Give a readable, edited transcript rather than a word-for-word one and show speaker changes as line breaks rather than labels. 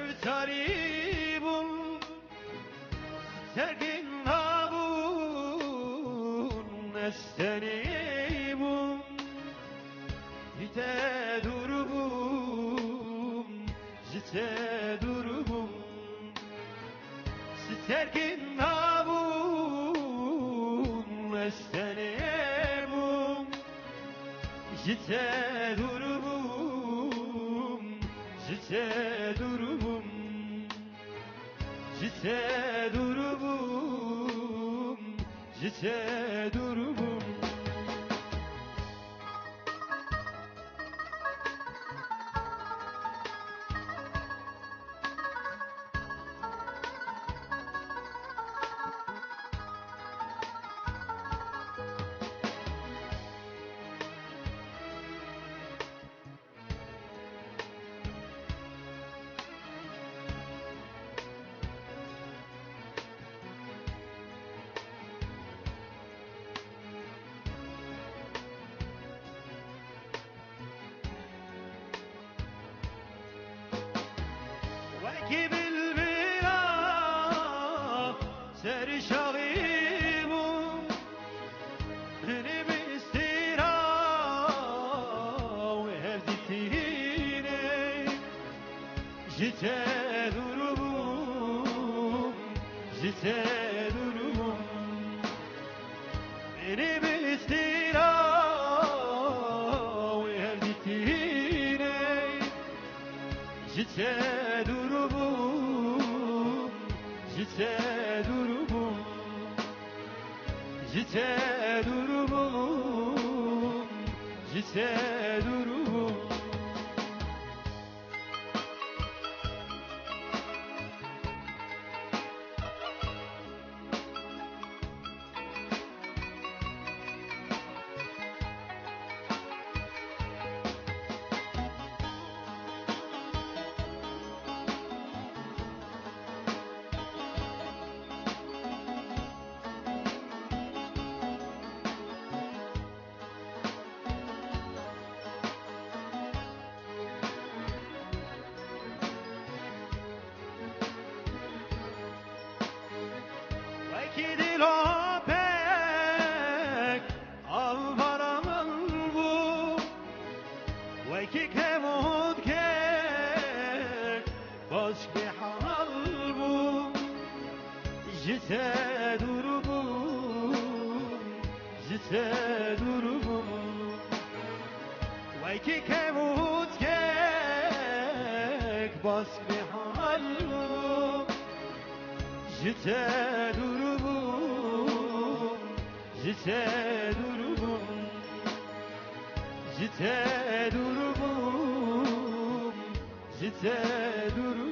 sevtari bum Terkin nabun Esteni bum Jite durubum Jite durubum Terkin nabun Esteni bum Jite durubum Jite durubum Jite durubum Jite durubum وکی بالبلا سر شغیبو هنی بستیرا و هفتی تینه جته دربوم جته دربوم هنی بستیرا و هفتی تینه جته Jite durubum Jite durubum Jite durubum وکی دلو پک آوارم بود وکی کمود کرد باش به حال بود جته دور بود جته دور بود وکی کمود کرد باش به حال بود جته durubum Jite durubum Jite durubum Jite durubum